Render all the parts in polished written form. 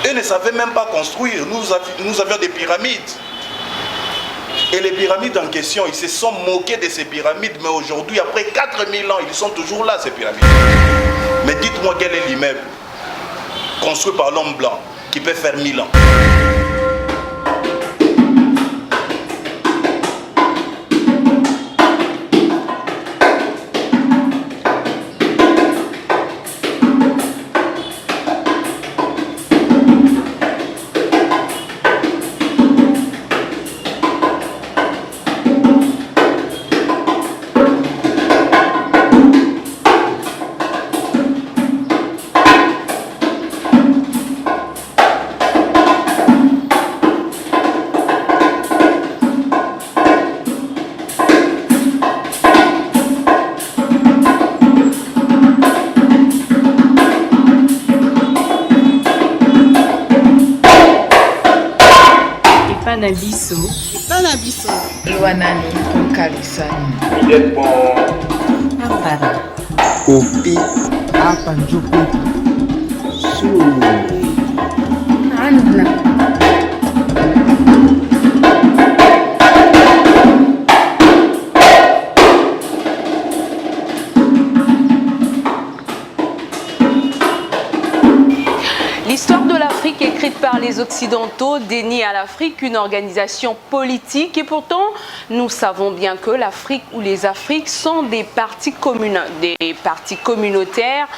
Eux ne savaient même pas construire. Nous avions des pyramides. Et les pyramides en question, ils se sont moqués de ces pyramides, mais aujourd'hui, après 4000 ans, ils sont toujours là, ces pyramides. Mais dites-moi quel est l'immeuble construit par l'homme blanc qui peut faire 1000 ans. Panabiso. Luanani Kalisani. Ampara. Kopi. Apanjuku. Su. Anna. L'histoire de l'Afrique écrite par les Occidentaux dénie à l'Afrique une organisation politique et pourtant nous savons bien que l'Afrique ou les Afriques sont des partis communautaires.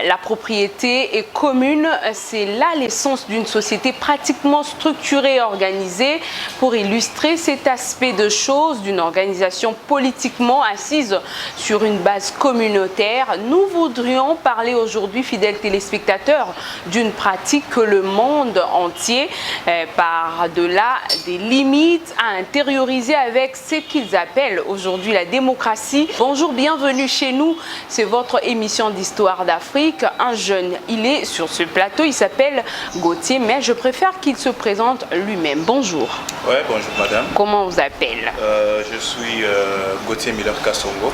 La propriété est commune, c'est là l'essence d'une société pratiquement structurée et organisée. Pour illustrer cet aspect de choses d'une organisation politiquement assise sur une base communautaire, nous voudrions parler aujourd'hui, fidèles téléspectateurs, d'une pratique que le monde entier, par-delà des limites, a intériorisé avec ce qu'ils appellent aujourd'hui la démocratie. Bonjour, bienvenue chez nous, c'est votre émission d'histoire d'Afrique. Un jeune, il est sur ce plateau, il s'appelle Gauthier, mais je préfère qu'il se présente lui-même. Bonjour. Oui, bonjour madame. Comment on vous appelle? Je suis Gauthier Miller Kassongo,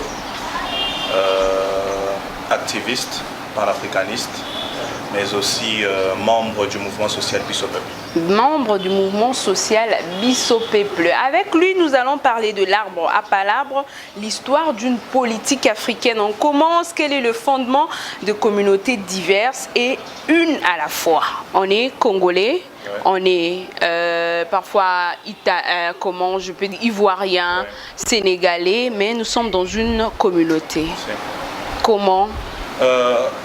activiste, panafricaniste, mais aussi membre du mouvement social Bisso Peuple. Membre du mouvement social Bisso Peuple. Avec lui, nous allons parler de l'arbre à palabre, l'histoire d'une politique africaine. On commence, quel est le fondement de communautés diverses et une à la fois. On est congolais, ouais. On est parfois comment je peux dire, ivoirien, ouais. Sénégalais, mais nous sommes dans une communauté. Comment?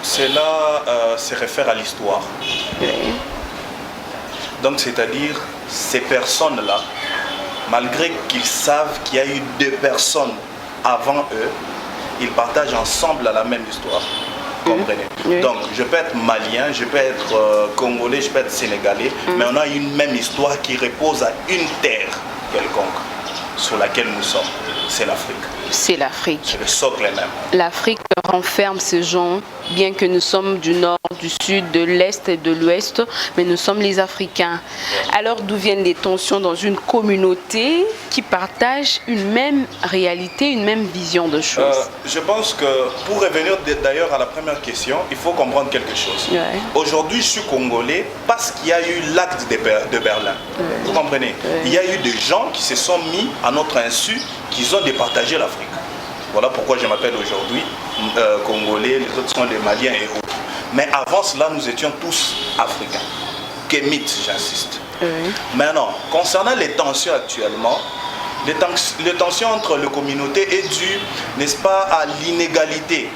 Cela se réfère à l'histoire. Oui. Donc, c'est-à-dire, ces personnes-là, malgré qu'ils savent qu'il y a eu 2 personnes avant eux, ils partagent ensemble la même histoire. Vous comprenez? Oui. Donc, je peux être malien, je peux être congolais, je peux être sénégalais, mais on a une même histoire qui repose à une terre quelconque sur laquelle nous sommes. C'est l'Afrique. C'est l'Afrique. C'est le socle même. L'Afrique renferme ces gens, bien que nous sommes du nord, du sud, de l'est et de l'ouest, mais nous sommes les Africains. Alors d'où viennent les tensions dans une communauté qui partage une même réalité, une même vision de choses? Je pense que pour revenir d'ailleurs à la première question, il faut comprendre quelque chose. Ouais. Aujourd'hui, je suis congolais parce qu'il y a eu l'acte de Berlin. Ouais. Vous comprenez? Ouais. Il y a eu des gens qui se sont mis à notre insu, qui ont départagé l'Afrique. Voilà pourquoi je m'appelle aujourd'hui Congolais, les autres sont des Maliens et autres. Mais avant cela, nous étions tous Africains. Kémites, j'insiste. Oui. Maintenant, concernant les tensions actuellement, les tensions entre les communautés est due, n'est-ce pas, à l'inégalité.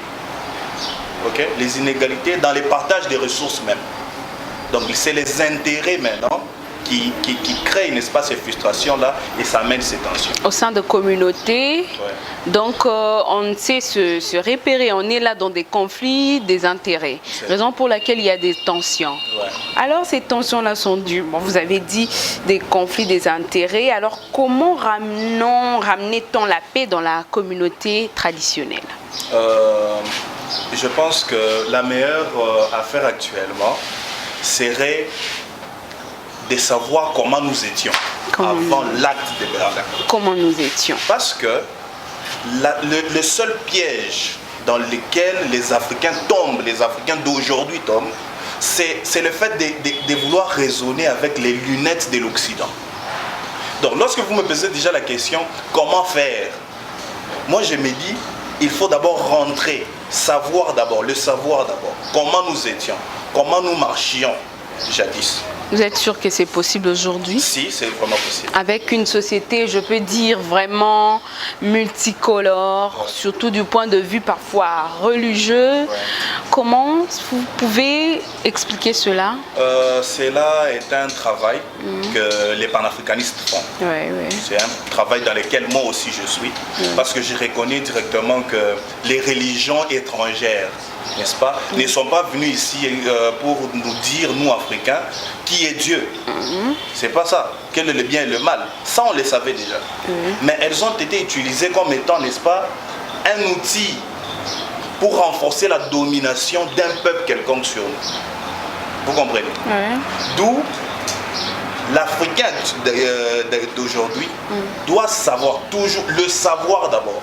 Okay? Les inégalités dans les partages des ressources même. Donc c'est les intérêts maintenant qui crée, n'est-ce pas, ces frustrations-là et ça amène ces tensions. Au sein de communautés, ouais. Donc on sait se repérer, on est là dans des conflits, des intérêts, raison pour laquelle il y a des tensions. Ouais. Alors ces tensions-là sont dues, bon, vous avez dit des conflits, des intérêts, alors comment ramenait-on la paix dans la communauté traditionnelle? Je pense que la meilleure affaire actuellement serait de savoir comment nous étions avant l'acte de Berlin. Comment nous étions? Parce que le seul piège dans lequel les Africains tombent, les Africains d'aujourd'hui tombent, c'est le fait de vouloir raisonner avec les lunettes de l'Occident. Donc, lorsque vous me posez déjà la question, comment faire? Moi, je me dis, il faut d'abord rentrer, savoir d'abord, le savoir d'abord. Comment nous étions, comment nous marchions jadis. Vous êtes sûr que c'est possible aujourd'hui? Si, c'est vraiment possible. Avec une société, je peux dire, vraiment multicolore, surtout du point de vue parfois religieux. Comment vous pouvez expliquer cela? Cela est un travail que les panafricanistes font. C'est un travail dans lequel moi aussi je suis, parce que je reconnais directement que les religions étrangères, n'est-ce pas, ne sont pas venues ici pour nous dire, nous Africains, qui est Dieu. C'est pas ça. Quel est le bien et le mal? Ça, on le savait déjà. Mais elles ont été utilisées comme étant, n'est-ce pas, un outil pour renforcer la domination d'un peuple quelconque sur nous. Vous comprenez? D'où l'Africain d'aujourd'hui doit savoir, toujours le savoir d'abord,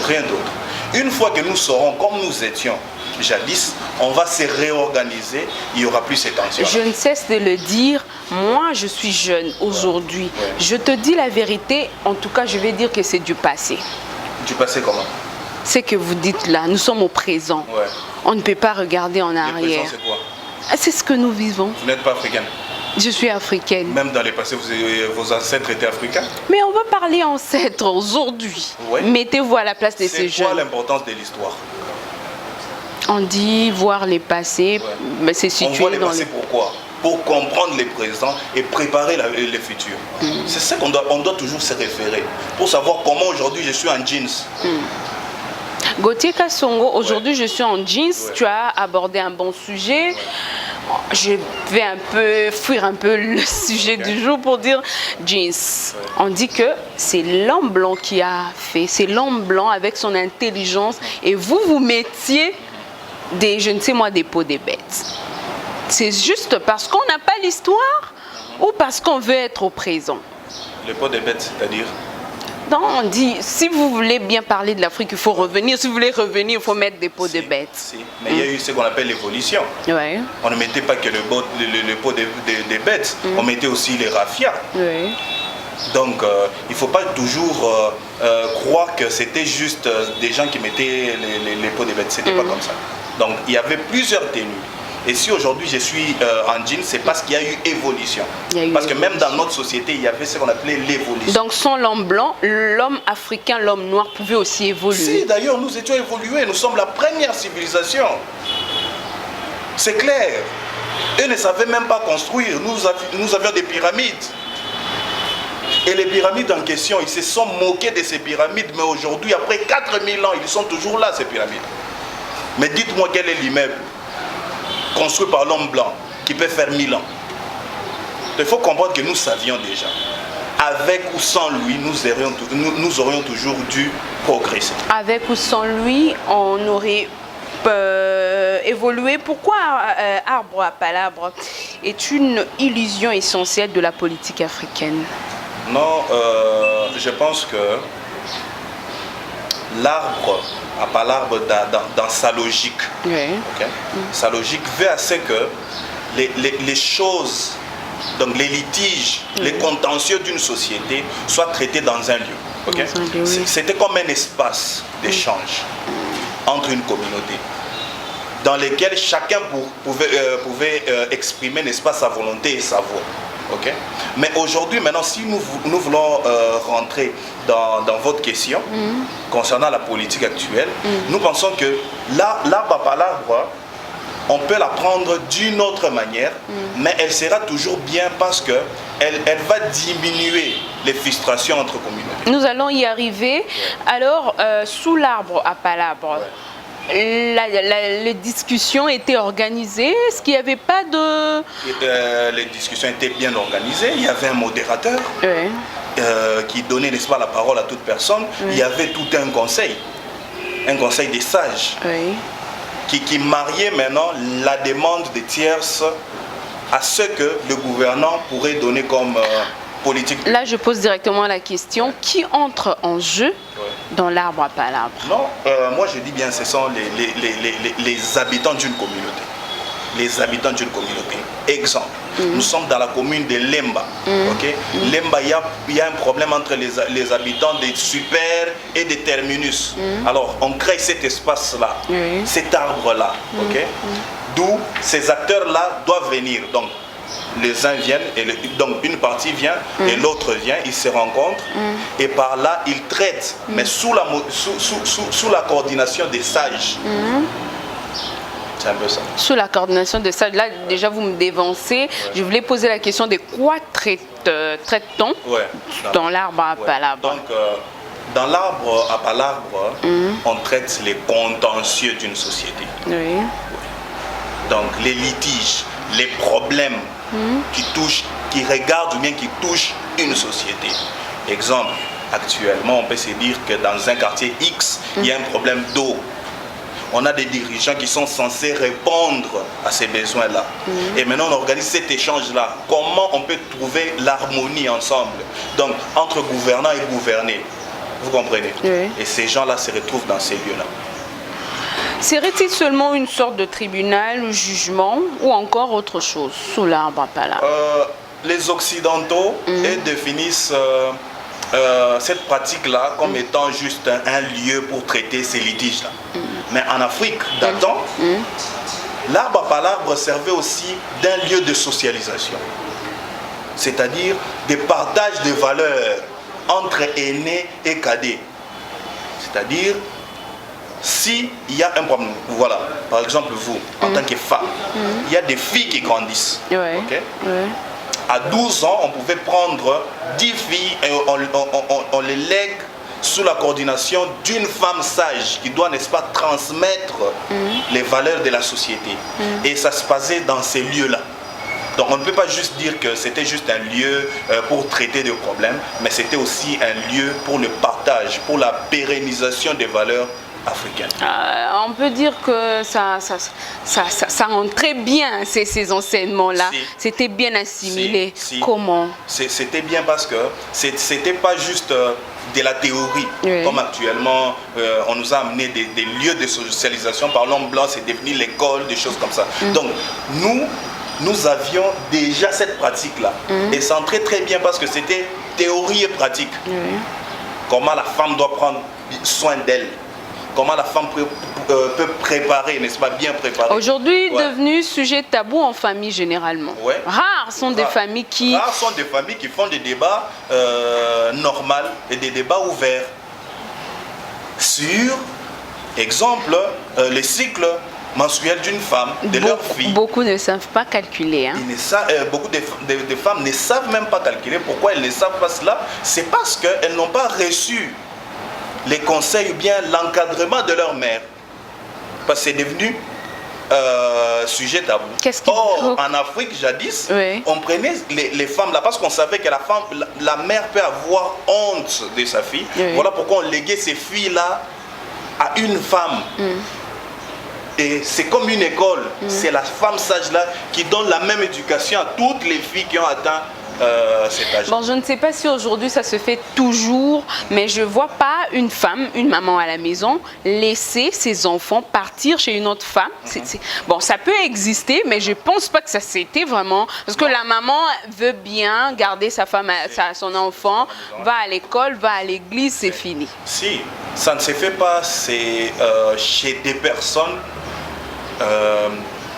rien d'autre. Une fois que nous saurons comme nous étions jadis, on va se réorganiser, il n'y aura plus ces tensions. Je ne cesse de le dire, moi je suis jeune aujourd'hui. Je te dis la vérité, en tout cas je vais dire que c'est du passé. Du passé comment? Ce que vous dites là, nous sommes au présent. On ne peut pas regarder en arrière. Le présent c'est quoi? C'est ce que nous vivons. Vous n'êtes pas africaine? Je suis africaine. Même dans les passés, vos ancêtres étaient africains? Mais on va parler ancêtres aujourd'hui. Mettez-vous à la place de ces jeunes. C'est quoi l'importance de l'histoire? On dit voir les passés, mais c'est situé on voit les dans passés pourquoi? Pour comprendre les présents et préparer les futurs. C'est ça qu'on doit toujours se référer. Pour savoir comment aujourd'hui je suis en jeans. Gauthier Kassongo, aujourd'hui je suis en jeans. Tu as abordé un bon sujet. Je vais fuir un peu le sujet du jour pour dire jeans. On dit que c'est l'homme blanc qui a fait, c'est l'homme blanc avec son intelligence et vous mettiez je ne sais moi, des peaux des bêtes. C'est juste parce qu'on n'a pas l'histoire ou parce qu'on veut être au présent? Les peaux des bêtes, c'est-à-dire? Non, on dit, si vous voulez bien parler de l'Afrique, il faut revenir. Si vous voulez revenir, il faut mettre des peaux de bêtes. Mais il y a eu ce qu'on appelle l'évolution. On ne mettait pas que le peau des bêtes, on mettait aussi les raffias. Donc, il ne faut pas toujours croire que c'était juste des gens qui mettaient les peaux des bêtes. Ce n'était pas comme ça. Donc, il y avait plusieurs tenues. Et si aujourd'hui je suis en jean, c'est parce qu'il y a eu évolution. Parce que même dans notre société, il y avait ce qu'on appelait l'évolution. Donc sans l'homme blanc, l'homme africain, l'homme noir pouvait aussi évoluer. Si, d'ailleurs, nous étions évolués. Nous sommes la première civilisation. C'est clair. Eux ne savaient même pas construire. Nous avions des pyramides. Et les pyramides en question, ils se sont moqués de ces pyramides. Mais aujourd'hui, après 4000 ans, ils sont toujours là, ces pyramides. Mais dites-moi quel est l'immeuble construit par l'homme blanc qui peut faire 1000 ans. Il faut comprendre que nous savions déjà. Avec ou sans lui, nous aurions toujours dû progresser. Avec ou sans lui, on aurait évolué. Pourquoi arbre à palabre est une illusion essentielle de la politique africaine? Non, je pense que l'arbre à palabre dans sa logique. Sa logique veut à ce que les choses, donc les litiges, les contentieux d'une société soient traités dans un lieu. C'était comme un espace d'échange entre une communauté dans lequel chacun pouvait exprimer, n'est-ce pas, sa volonté et sa voix. Mais aujourd'hui, maintenant, si nous voulons rentrer dans votre question concernant la politique actuelle, nous pensons que l'arbre à palabre, on peut la prendre d'une autre manière, mais elle sera toujours bien parce qu'elle va diminuer les frustrations entre communautés. Nous allons y arriver. Alors, sous l'arbre à palabre, les discussions étaient organisées. Est-ce qu'il n'y avait pas de... Les discussions étaient bien organisées. Il y avait un modérateur qui donnait, n'est-ce pas, la parole à toute personne. Il y avait tout un conseil des sages qui mariait maintenant la demande des tierces à ce que le gouvernant pourrait donner comme politique. Là, je pose directement la question, qui entre en jeu dans l'arbre à palabre? Non, moi je dis bien, ce sont les habitants d'une communauté. les habitants d'une communauté. Exemple, nous sommes dans la commune de Lemba. Okay? Lemba, il y a un problème entre les habitants des Super et des Terminus. Alors, on crée cet espace-là, cet arbre-là. Okay? D'où ces acteurs-là doivent venir. Donc, les uns viennent, donc une partie vient et l'autre vient, ils se rencontrent et par là, ils traitent, mais sous la coordination des sages. C'est un peu ça. Sous la coordination de ça, là déjà vous me dévancez. Je voulais poser la question de quoi traite-t-on dans l'arbre à palabre. Donc, dans l'arbre à palabre, on traite les contentieux d'une société. Donc, les litiges, les problèmes qui regardent ou bien qui touchent une société. Exemple, actuellement, on peut se dire que dans un quartier X, il y a un problème d'eau. On a des dirigeants qui sont censés répondre à ces besoins-là. Et maintenant, on organise cet échange-là. Comment on peut trouver l'harmonie ensemble? Donc, entre gouvernants et gouvernés. Vous comprenez? Et ces gens-là se retrouvent dans ces lieux-là. Serait-il seulement une sorte de tribunal ou jugement ou encore autre chose sous l'arbre à palabre? Les Occidentaux définissent cette pratique-là comme étant juste un lieu pour traiter ces litiges-là. Mais en Afrique d'antan, l'arbre à palabre servait aussi d'un lieu de socialisation. C'est-à-dire des partages de valeurs entre aînés et cadets. C'est-à-dire, s'il y a un problème, voilà, par exemple vous, en tant que femme, il y a des filles qui grandissent. Okay? À 12 ans, on pouvait prendre 10 filles et on les lègue sous la coordination d'une femme sage qui doit, n'est-ce pas, transmettre les valeurs de la société. Et ça se passait dans ces lieux-là. Donc on ne peut pas juste dire que c'était juste un lieu pour traiter des problèmes, mais c'était aussi un lieu pour le partage, pour la pérennisation des valeurs africaines. On peut dire que ça entrait bien, ces enseignements-là. C'était bien assimilé. Comment? C'était bien parce que c'était pas juste de la théorie, comme actuellement on nous a amené des lieux de socialisation. Par l'homme blanc, c'est devenu l'école, des choses comme ça. Donc nous avions déjà cette pratique-là. Et ça entrait très bien parce que c'était théorie et pratique. Comment la femme doit prendre soin d'elle. Comment la femme peut préparer, n'est-ce pas, bien préparer. Aujourd'hui, devenu sujet tabou en famille généralement. Rares sont des familles qui... Rares sont des familles qui font des débats normaux et des débats ouverts. Sur, exemple, les cycles mensuels d'une femme, de leur fille. Beaucoup ne savent pas calculer. Beaucoup de femmes ne savent même pas calculer. Pourquoi elles ne savent pas cela? C'est parce qu'elles n'ont pas reçu les conseils ou bien l'encadrement de leur mère. Parce que c'est devenu sujet tabou. Or, en Afrique, jadis, on prenait les femmes là parce qu'on savait que la mère peut avoir honte de sa fille. Voilà pourquoi on léguait ces filles-là à une femme. Et c'est comme une école. C'est la femme sage-là qui donne la même éducation à toutes les filles qui ont atteint cet âge. Bon, je ne sais pas si aujourd'hui ça se fait toujours, mais je ne vois pas une femme, une maman à la maison, laisser ses enfants partir chez une autre femme. Bon, ça peut exister, mais je ne pense pas que ça s'était vraiment... Parce que la maman veut bien garder sa femme, son enfant, va à l'école, va à l'église, c'est fini. Si, ça ne se fait pas, c'est chez des personnes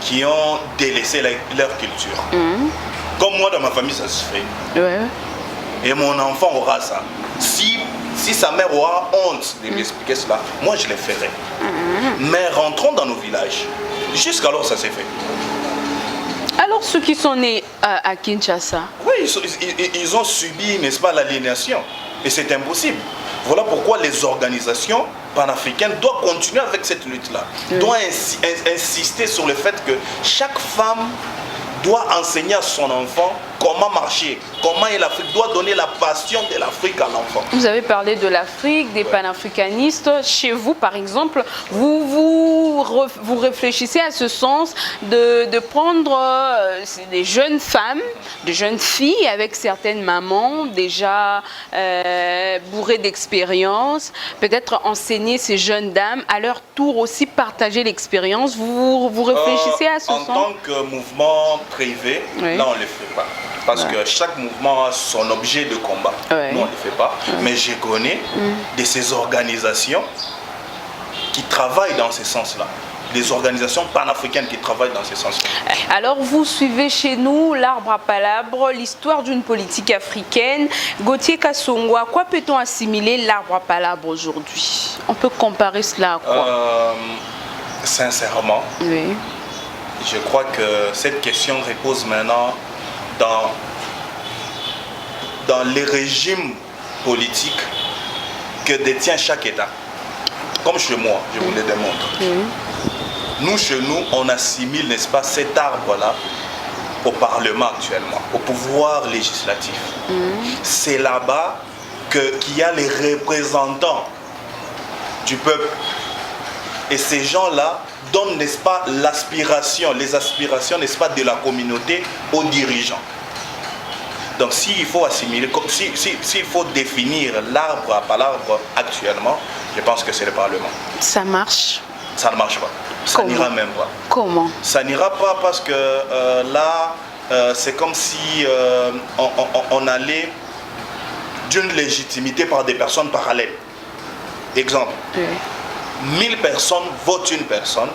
qui ont délaissé leur culture. Comme moi, dans ma famille, ça se fait. Et mon enfant aura ça. Si sa mère aura honte de lui expliquer cela, moi, je le ferai. Mais rentrons dans nos villages. Jusqu'alors, ça s'est fait. Alors, ceux qui sont nés à Kinshasa? Oui, ils ont subi, n'est-ce pas, l'aliénation. Et c'est impossible. Voilà pourquoi les organisations panafricaines doivent continuer avec cette lutte-là. Doivent insister sur le fait que chaque femme doit enseigner à son enfant comment marcher, comment l'Afrique doit donner la passion de l'Afrique à l'enfant. Vous avez parlé de l'Afrique, des panafricanistes. Chez vous, par exemple, vous réfléchissez à ce sens de prendre des jeunes femmes, des jeunes filles avec certaines mamans déjà bourrées d'expérience, peut-être enseigner ces jeunes dames, à leur tour aussi partager l'expérience. Vous réfléchissez à ce sens? En tant que mouvement privé, oui. Là on ne le fait pas. Parce que chaque mouvement a son objet de combat. Ouais. Nous on ne le fait pas. Mais je connais de ces organisations qui travaillent dans ce sens-là. Des organisations panafricaines qui travaillent dans ce sens-là. Alors vous suivez chez nous l'arbre à palabres, l'histoire d'une politique africaine. Gauthier Kassongo, à quoi peut-on assimiler l'arbre à palabres aujourd'hui? On peut comparer cela à quoi? Sincèrement, oui. Je crois que cette question repose maintenant dans les régimes politiques que détient chaque État. Comme chez moi, je vous le démontre. Nous, chez nous, on assimile, n'est-ce pas, cet arbre-là au Parlement actuellement, au pouvoir législatif. C'est là-bas qu'il y a les représentants du peuple. Et ces gens-là donnent, n'est-ce pas, l'aspiration, les aspirations, n'est-ce pas, de la communauté aux dirigeants. Donc s'il faut assimiler, s'il faut définir l'arbre à palabres actuellement, je pense que c'est le Parlement. Ça marche? Ça ne marche pas. Ça n'ira même pas. Comment? Ça n'ira pas parce que là, c'est comme si on allait d'une légitimité par des personnes parallèles. Exemple. 1000 personnes votent une personne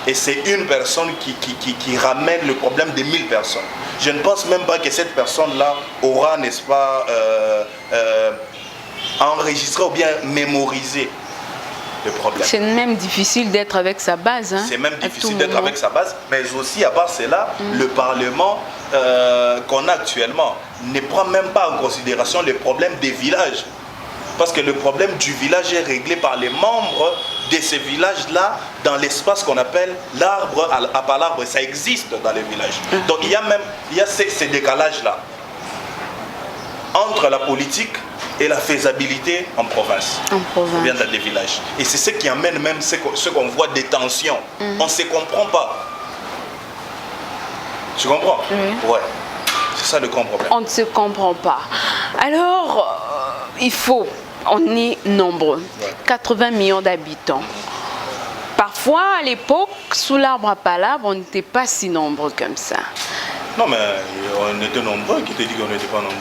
et c'est une personne qui ramène le problème de 1000 personnes. Je ne pense même pas que cette personne-là aura, n'est-ce pas, enregistré ou bien mémorisé le problème. C'est même difficile d'être avec sa base. Hein, c'est même difficile d'être avec sa base, mais aussi à part cela, le Parlement qu'on a actuellement ne prend même pas en considération les problèmes des villages. Parce que le problème du village est réglé par les membres de ces villages-là dans l'espace qu'on appelle l'arbre à palabres. Ça existe dans les villages. Donc il y a ces décalages-là entre la politique et la faisabilité en province. Ou bien dans des villages. Et c'est ce qui amène même ce qu'on voit des tensions. On ne se comprend pas. Tu comprends? Ouais. C'est ça le grand problème. On ne se comprend pas. Alors, on est nombreux, 80 millions d'habitants. Parfois, à l'époque, sous l'arbre à palabres, on n'était pas si nombreux comme ça. Non, mais on était nombreux. Qui te dit qu'on n'était pas nombreux?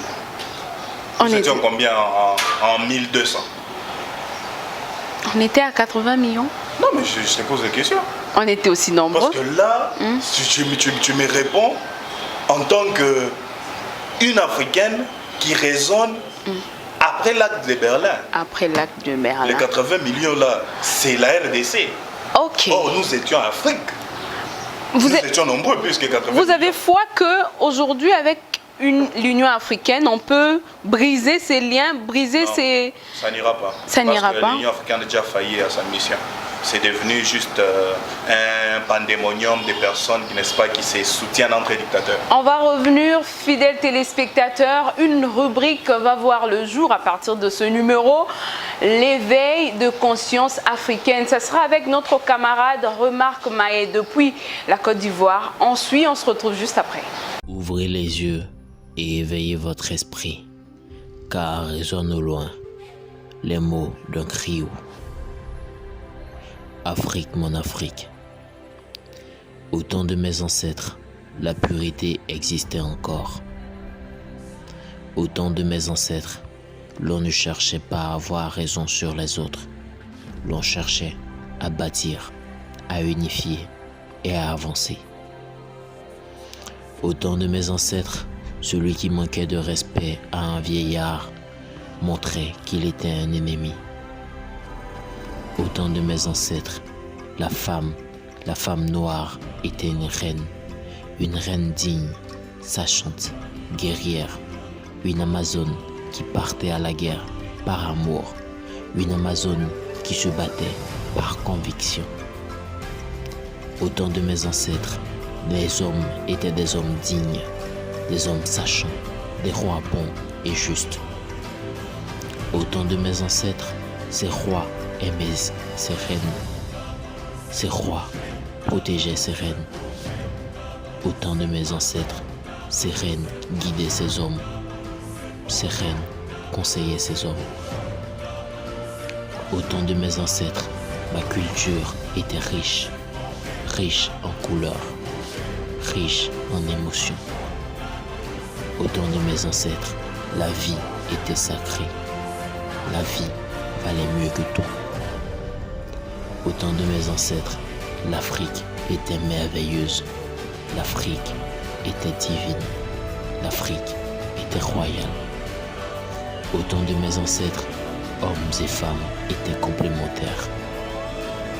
Nous étions combien en 1200? On était à 80 millions? Non, mais je te pose la question. On était aussi nombreux? Parce que là, tu me réponds en tant qu'une Africaine qui raisonne après l'acte de Berlin. Après l'acte de Berlin. Les 80 millions là, c'est la RDC. Ok. Oh, nous étions en Afrique. Nous étions nombreux plus que 80 millions. Vous avez foi qu'aujourd'hui, avec l'Union africaine, on peut briser ces liens, briser ces... Ça n'ira pas. Ça n'ira pas. Parce que l'Union africaine a déjà failli à sa mission. C'est devenu juste un pandémonium de personnes qui se soutiennent entre dictateurs. On va revenir, fidèles téléspectateurs. Une rubrique va voir le jour à partir de ce numéro, l'éveil de conscience africaine. Ça sera avec notre camarade Remarque Maé depuis la Côte d'Ivoire. On se retrouve juste après. Ouvrez les yeux et éveillez votre esprit, car résonnent au loin les mots d'un criot. Afrique, mon Afrique. Au temps de mes ancêtres, la pureté existait encore. Au temps de mes ancêtres, l'on ne cherchait pas à avoir raison sur les autres. L'on cherchait à bâtir, à unifier et à avancer. Au temps de mes ancêtres, celui qui manquait de respect à un vieillard montrait qu'il était un ennemi. Au temps de mes ancêtres, la femme noire était une reine digne, sachante, guerrière, une Amazone qui partait à la guerre par amour, une Amazone qui se battait par conviction. Au temps de mes ancêtres, les hommes étaient des hommes dignes, des hommes sachants, des rois bons et justes. Au temps de mes ancêtres, ces rois aimaient ces reines. Ces rois protégeaient ces reines. Au temps de mes ancêtres, ces reines guidaient ces hommes. Ces reines conseillaient ces hommes. Au temps de mes ancêtres, ma culture était riche, riche en couleurs, riche en émotions. Au temps de mes ancêtres, la vie était sacrée. La vie valait mieux que tout. Au temps de mes ancêtres, l'Afrique était merveilleuse. L'Afrique était divine. L'Afrique était royale. Au temps de mes ancêtres, hommes et femmes étaient complémentaires.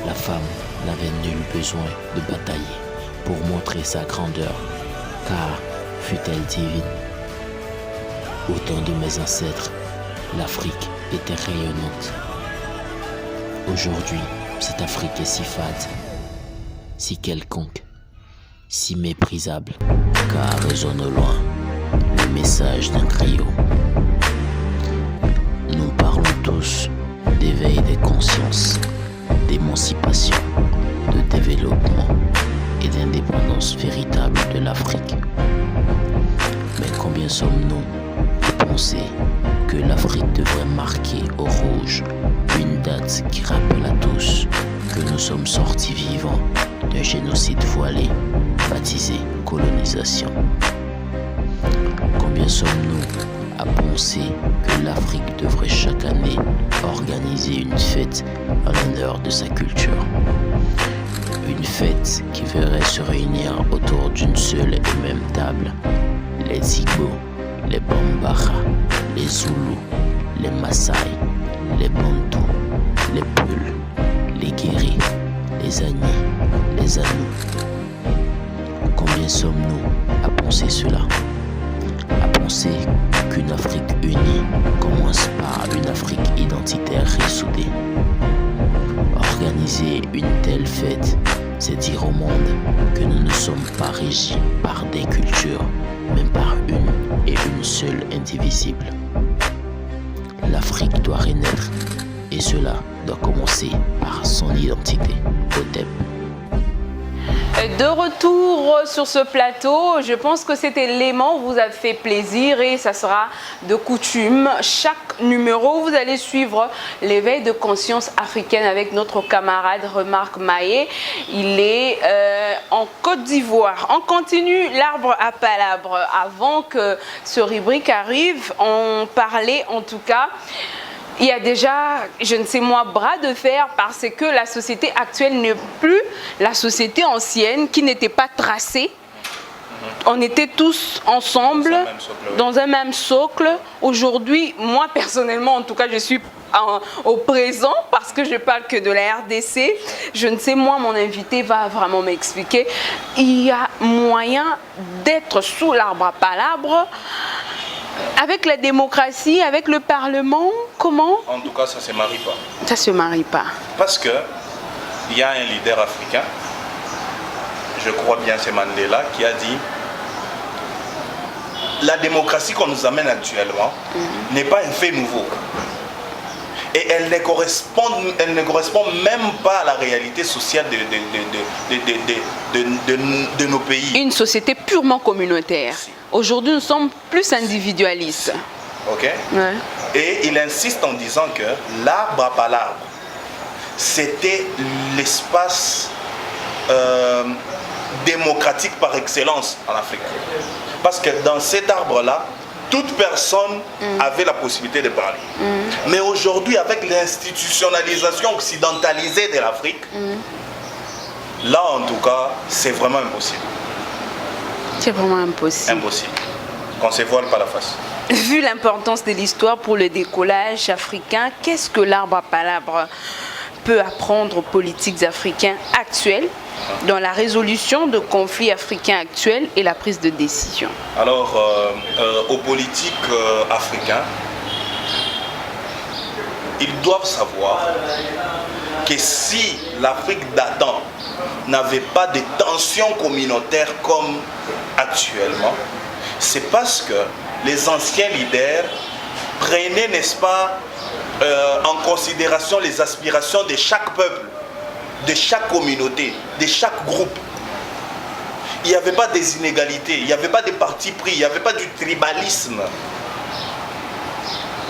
La femme n'avait nul besoin de batailler pour montrer sa grandeur, car fut-elle divine. Au temps de mes ancêtres, l'Afrique était rayonnante. Aujourd'hui, cette Afrique est si fade, si quelconque, si méprisable, car résonne au loin le message d'un griot. Nous parlons tous d'éveil des consciences, d'émancipation, de développement et d'indépendance véritable de l'Afrique. Mais combien sommes-nous à penser que l'Afrique devrait marquer au rouge une date qui rappelle à tous que nous sommes sortis vivants d'un génocide voilé baptisé colonisation? Combien sommes-nous à penser que l'Afrique devrait chaque année organiser une fête en l'honneur de sa culture? Une fête qui verrait se réunir autour d'une seule et même table les Igbo, les Bambara, les Zoulous, les Maasai, les Bantou, les Peuls, les Guéris, les Agnis, les Anou. Combien sommes-nous à penser cela? À penser qu'une Afrique unie commence par une Afrique identitaire et soudée. Organiser une telle fête, c'est dire au monde que nous ne sommes pas régis par des cultures, mais par une et une seule indivisible. L'Afrique doit renaître, et cela doit commencer par son identité. Otep. De retour sur ce plateau, je pense que cet élément vous a fait plaisir et ça sera de coutume. Chaque numéro, vous allez suivre l'éveil de conscience africaine avec notre camarade Remarque Maé. Il est en Côte d'Ivoire. On continue l'arbre à palabres. Avant que ce rubrique arrive, on parlait en tout cas. Il y a déjà, je ne sais moi, bras de fer parce que la société actuelle n'est plus la société ancienne qui n'était pas tracée. On était tous ensemble dans un même socle. Aujourd'hui, moi personnellement, en tout cas, je suis au présent parce que je parle que de la RDC. Je ne sais, moi, mon invité va vraiment m'expliquer. Il y a moyen d'être sous l'arbre à palabres. Avec la démocratie, avec le Parlement, comment? En tout cas, ça ne se marie pas. Ça ne se marie pas. Parce qu'il y a un leader africain, je crois bien c'est Mandela, qui a dit la démocratie qu'on nous amène actuellement n'est pas un fait nouveau. Et elle ne correspond même pas à la réalité sociale de nos pays. Une société purement communautaire. Aujourd'hui, nous sommes plus individualistes. Ok. Ouais. Et il insiste en disant que l'arbre à palabres, c'était l'espace démocratique par excellence en Afrique. Parce que dans cet arbre-là, toute personne avait la possibilité de parler. Mais aujourd'hui, avec l'institutionnalisation occidentalisée de l'Afrique, là, en tout cas, c'est vraiment impossible. C'est vraiment impossible. Impossible. Qu'on se voile pas la face. Vu l'importance de l'histoire pour le décollage africain, qu'est-ce que l'arbre à palabres peut apprendre aux politiques africains actuels dans la résolution de conflits africains actuels et la prise de décision? Alors, aux politiques africains, ils doivent savoir que si l'Afrique d'antan n'avait pas de tensions communautaires comme actuellement, c'est parce que les anciens leaders prenaient, n'est-ce pas, en considération les aspirations de chaque peuple, de chaque communauté, de chaque groupe. Il n'y avait pas des inégalités, il n'y avait pas de partis pris, il n'y avait pas du tribalisme.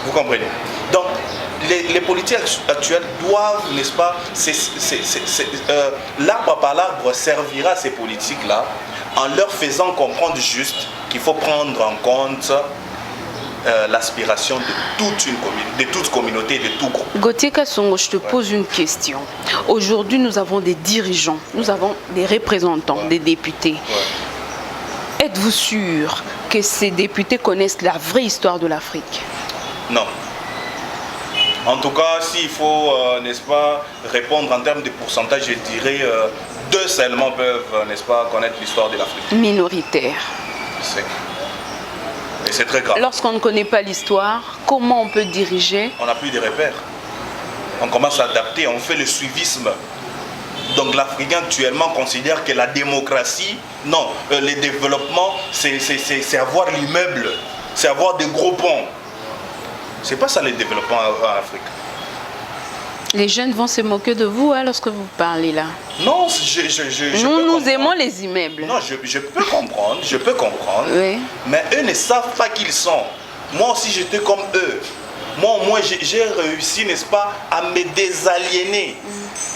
Vous comprenez? Donc, les politiques actuelles doivent, n'est-ce pas, l'arbre par l'arbre servira à ces politiques-là en leur faisant comprendre juste qu'il faut prendre en compte l'aspiration de toute communauté, de tout groupe. Gauthier Kassongo, je te pose une question. Aujourd'hui, nous avons des dirigeants, nous avons des représentants, des députés. Êtes-vous sûr que ces députés connaissent la vraie histoire de l'Afrique? Non. En tout cas, s'il faut, n'est-ce pas, répondre en termes de pourcentage, je dirais 2 seulement peuvent, n'est-ce pas, connaître l'histoire de l'Afrique. Minoritaire. Et c'est très grave. Lorsqu'on ne connaît pas l'histoire, comment on peut diriger? On n'a plus de repères. On commence à adapter, on fait le suivisme. Donc l'Africain actuellement considère que la démocratie, non, le développement, c'est avoir l'immeuble, c'est avoir des gros ponts. C'est pas ça le développement en Afrique. Les jeunes vont se moquer de vous lorsque vous parlez là. Non, nous aimons les immeubles. Non, je peux comprendre, Oui. Mais eux ne savent pas qui ils sont. Moi aussi j'étais comme eux. Moi au moins j'ai réussi, n'est-ce pas, à me désaliéner.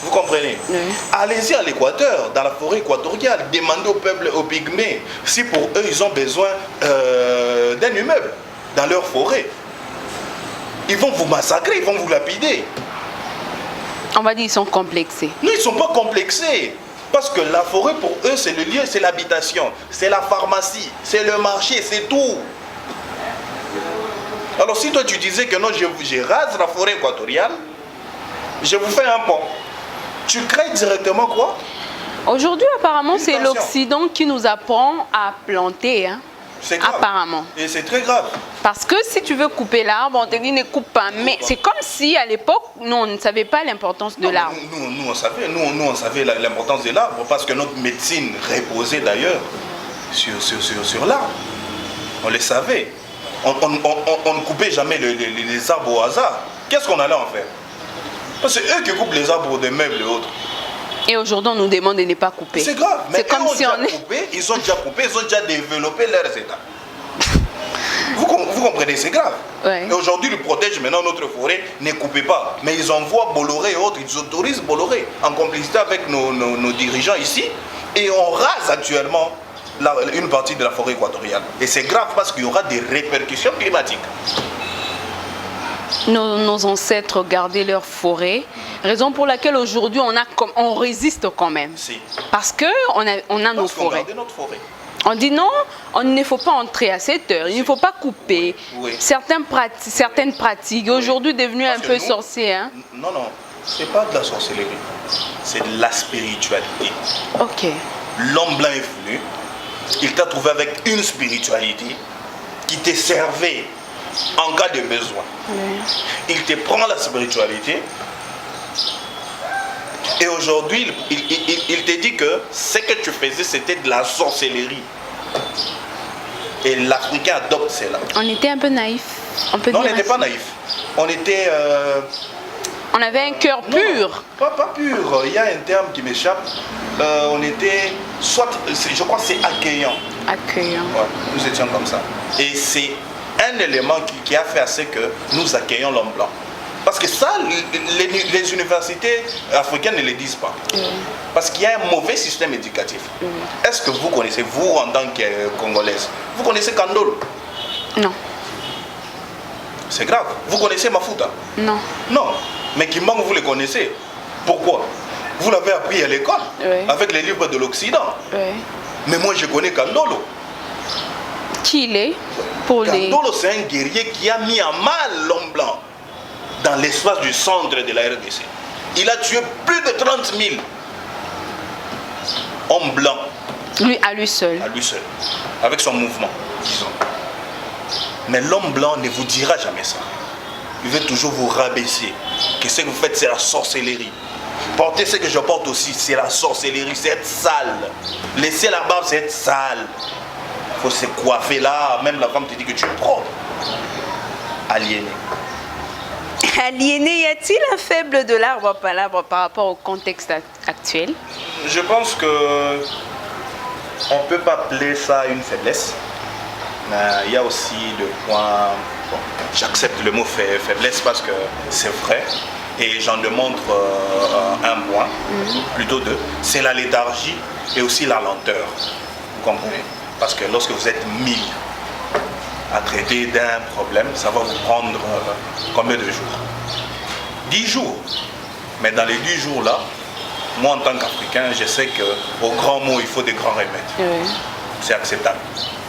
Vous comprenez? Oui. Allez-y à l'Équateur, dans la forêt équatoriale, demandez au peuple, aux pygmées, si pour eux ils ont besoin d'un immeuble dans leur forêt. Ils vont vous massacrer, ils vont vous lapider. On va dire qu'ils sont complexés. Non, ils ne sont pas complexés. Parce que la forêt, pour eux, c'est le lieu, c'est l'habitation, c'est la pharmacie, c'est le marché, c'est tout. Alors si toi tu disais que non, je rase la forêt équatoriale, je vous fais un pont. Tu crées directement quoi? Aujourd'hui, apparemment, c'est l'Occident qui nous apprend à planter. Hein? C'est grave. Apparemment. Et c'est très grave. Parce que si tu veux couper l'arbre, on te dit ne coupe pas. Mais c'est comme si à l'époque, nous, on ne savait pas l'importance de l'arbre. Nous, on savait l'importance de l'arbre parce que notre médecine reposait d'ailleurs sur l'arbre. On le savait. On ne coupait jamais les arbres au hasard. Qu'est-ce qu'on allait en faire? Parce que c'est eux qui coupent les arbres des meubles et autres. Et aujourd'hui, on nous demande de ne pas couper. C'est grave. Mais c'est comme si on est... ils ont déjà coupé, ils ont déjà développé leurs états. Vous comprenez, c'est grave. Ouais. Et aujourd'hui, ils protègent maintenant notre forêt, ne coupez pas. Mais ils envoient Bolloré et autres, ils autorisent Bolloré en complicité avec nos dirigeants ici. Et on rase actuellement une partie de la forêt équatoriale. Et c'est grave parce qu'il y aura des répercussions climatiques. Nos ancêtres gardaient leur forêt, raison pour laquelle aujourd'hui on résiste quand même. Si. Parce qu'on a nos forêts. Notre forêt. On dit non, il ne faut pas entrer à cette heure, il ne faut pas couper. Oui. Certaines pratiques, aujourd'hui devenues un peu sorcières. Hein? Non, ce n'est pas de la sorcellerie, c'est de la spiritualité. Ok. L'homme blanc est venu, il t'a trouvé avec une spiritualité qui te servait en cas de besoin. Oui. Il te prend la spiritualité et aujourd'hui il te dit que ce que tu faisais c'était de la sorcellerie. Et l'Africain adopte cela. On était un peu naïf. Non, on n'était pas naïf. On était... On avait un cœur pur. Non, pas pur. Il y a un terme qui m'échappe. On était... Soit, je crois que c'est accueillant. Accueillant. Ouais, nous étions comme ça. Et c'est un élément qui a fait assez que nous accueillons l'homme blanc. Parce que ça, les universités africaines ne le disent pas. Parce qu'il y a un mauvais système éducatif. Est-ce que vous connaissez, vous en tant que Congolaise, vous connaissez Kandolo? Non. C'est grave. Vous connaissez Mafuta? Non. Non. Mais Kimbangu, vous le connaissez. Pourquoi? Vous l'avez appris à l'école, avec les livres de l'Occident. Mais moi, je connais Kandolo. Qui il est pour Kandolo, c'est un guerrier qui a mis à mal l'homme blanc dans l'espace du centre de la RDC. Il a tué plus de 30 000 hommes blancs. Lui, à lui seul. À lui seul. Avec son mouvement, disons. Mais l'homme blanc ne vous dira jamais ça. Il veut toujours vous rabaisser. Que ce que vous faites, c'est la sorcellerie. Porter ce que je porte aussi, c'est la sorcellerie, c'est être sale. Laisser la barbe, c'est être sale. Il faut se coiffer là, même la femme te dit que tu es propre. Aliéné. Aliéné, y a-t-il un faible de l'arbre par l'arbre par rapport au contexte actuel? Je pense que on ne peut pas appeler ça une faiblesse. Mais il y a aussi le point, bon, j'accepte le mot faiblesse parce que c'est vrai. Et j'en démontre un point, plutôt deux. C'est la léthargie et aussi la lenteur. Vous comprenez? Parce que lorsque vous êtes 1000 à traiter d'un problème, ça va vous prendre combien de jours? 10 jours. Mais dans les 10 jours là, moi en tant qu'Africain, je sais qu'au grand mot, il faut des grands remèdes. Oui. C'est acceptable.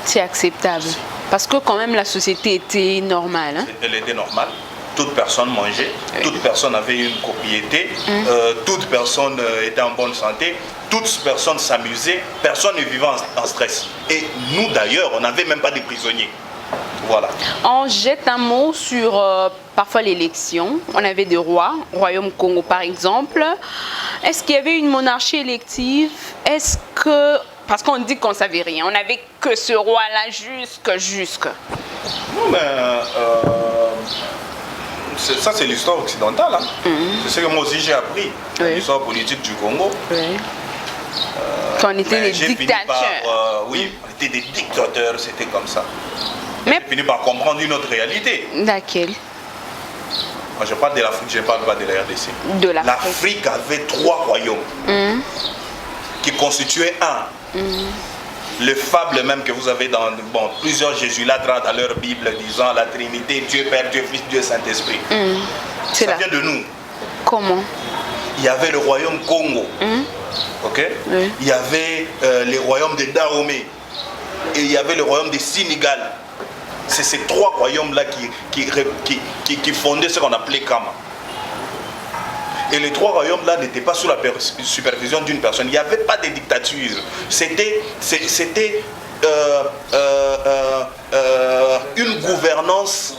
C'est acceptable. Parce que quand même la société était normale. Hein? Elle était normale. Toute personne mangeait, toute personne avait une propriété, toute personne était en bonne santé, toute personne s'amusait, personne ne vivait en stress. Et nous d'ailleurs, on n'avait même pas de prisonniers. Voilà. On jette un mot sur parfois l'élection. On avait des rois, Royaume Congo par exemple. Est-ce qu'il y avait une monarchie élective? Est-ce que... Parce qu'on dit qu'on ne savait rien. On n'avait que ce roi-là jusque. Non, mais... ça, c'est l'histoire occidentale. Hein. C'est ce que moi aussi j'ai appris. L'histoire politique du Congo. Quand on était des dictateurs. Oui, on était des dictateurs, c'était comme ça. Mais j'ai fini par comprendre une autre réalité. Laquelle? Moi, je parle de l'Afrique, je ne parle pas de la RDC. De l'Afrique. L'Afrique avait 3 royaumes qui constituaient un. Le fable même que vous avez dans plusieurs jésulâtres dans leur Bible disant la Trinité, Dieu Père, Dieu Fils, Dieu Saint-Esprit. Ça vient de nous. Comment? Il y avait le royaume Congo. Ok? Il y avait les royaumes de Dahomey. Et il y avait le royaume de Sénégal. C'est ces 3 royaumes-là qui fondaient ce qu'on appelait Kama. Et les 3 royaumes-là n'étaient pas sous la supervision d'une personne. Il n'y avait pas de dictature. C'était une gouvernance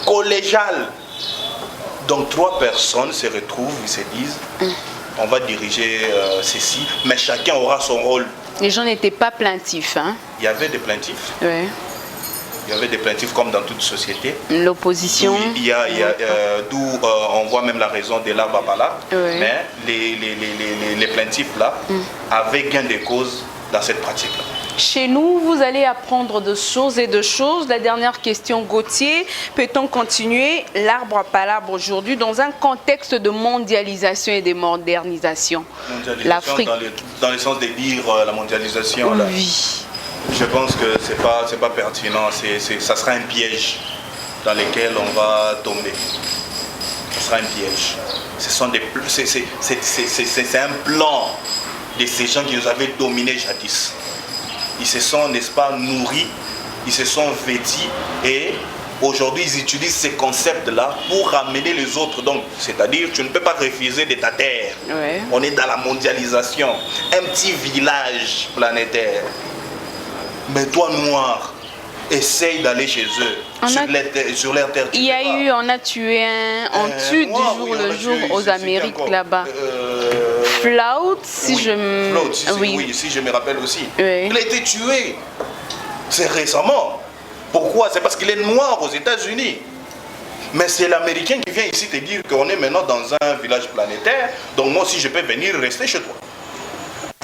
collégiale. Donc 3 personnes se retrouvent, ils se disent, on va diriger ceci, mais chacun aura son rôle. Les gens n'étaient pas plaintifs. Hein? Il y avait des plaintifs. Oui. Il y avait des plaintifs comme dans toute société. L'opposition. D'où on voit même la raison de la Babala. Mais les plaintifs là avaient gain de cause dans cette pratique-là. Chez nous, vous allez apprendre de choses et de choses. La dernière question, Gauthier, peut-on continuer l'arbre à palabre aujourd'hui dans un contexte de mondialisation et de modernisation? L'Afrique. Dans le sens de dire la mondialisation. Oui. Là. Je pense que c'est pas pertinent, ça sera un piège dans lequel on va tomber. Ce sera un piège. C'est un plan de ces gens qui nous avaient dominés jadis. Ils se sont, n'est-ce pas, nourris, ils se sont vêtis et aujourd'hui ils utilisent ces concepts-là pour ramener les autres. Donc, c'est-à-dire tu ne peux pas refuser de ta terre. Ouais. On est dans la mondialisation, un petit village planétaire. Mais toi, noir, essaye d'aller chez eux, sur leur terre. On a tué on tue du jour le jour aux Amériques là-bas. Flout, si je me rappelle aussi. Oui. Il a été tué. C'est récemment. Pourquoi? C'est parce qu'il est noir aux États-Unis. Mais c'est l'Américain qui vient ici te dire qu'on est maintenant dans un village planétaire. Donc moi aussi, je peux venir rester chez toi.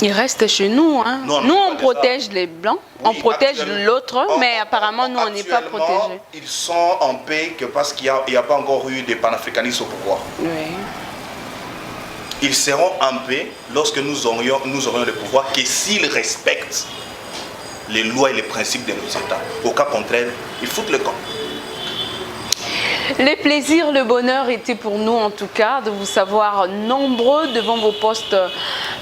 Il reste chez nous. Hein. Nous, on protège les Blancs, on protège l'autre, mais apparemment, nous, on n'est pas protégés. Ils sont en paix que parce qu'il n'y a pas encore eu de panafricanisme au pouvoir. Oui. Ils seront en paix lorsque nous aurions le pouvoir, que s'ils respectent les lois et les principes de nos États. Au cas contraire, ils foutent le camp. Les plaisirs, le bonheur était pour nous en tout cas de vous savoir nombreux devant vos postes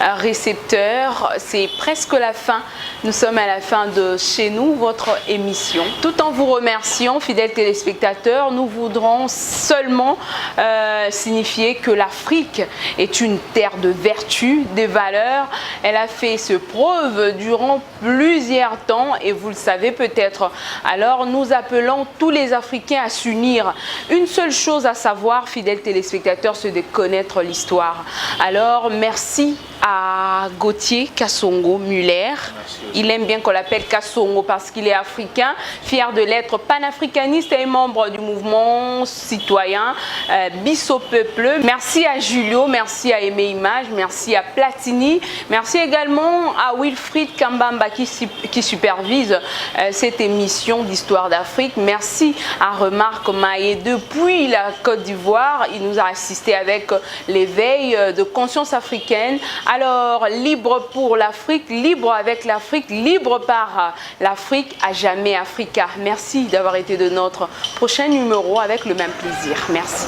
récepteurs. C'est presque la fin. Nous sommes à la fin de Chez nous, votre émission. Tout en vous remerciant, fidèles téléspectateurs, nous voudrons seulement signifier que l'Afrique est une terre de vertu, des valeurs. Elle a fait ses preuves durant plusieurs temps et vous le savez peut-être. Alors nous appelons tous les Africains à s'unir. Une seule chose à savoir, fidèles téléspectateurs, c'est de connaître l'histoire. Alors merci à à Gauthier Kassongo Muller. Il aime bien qu'on l'appelle Kassongo parce qu'il est africain, fier de l'être, panafricaniste et membre du mouvement citoyen Bisso Peuple. Merci à Julio, merci à Aimé Image, merci à Platini, merci également à Wilfried Kambamba qui supervise cette émission d'Histoire d'Afrique. Merci à Remarque Maé depuis la Côte d'Ivoire. Il nous a assisté avec l'éveil de conscience africaine. Alors, libre pour l'Afrique, libre avec l'Afrique, libre par l'Afrique, à jamais Africa. Merci d'avoir été de notre prochain numéro avec le même plaisir. Merci.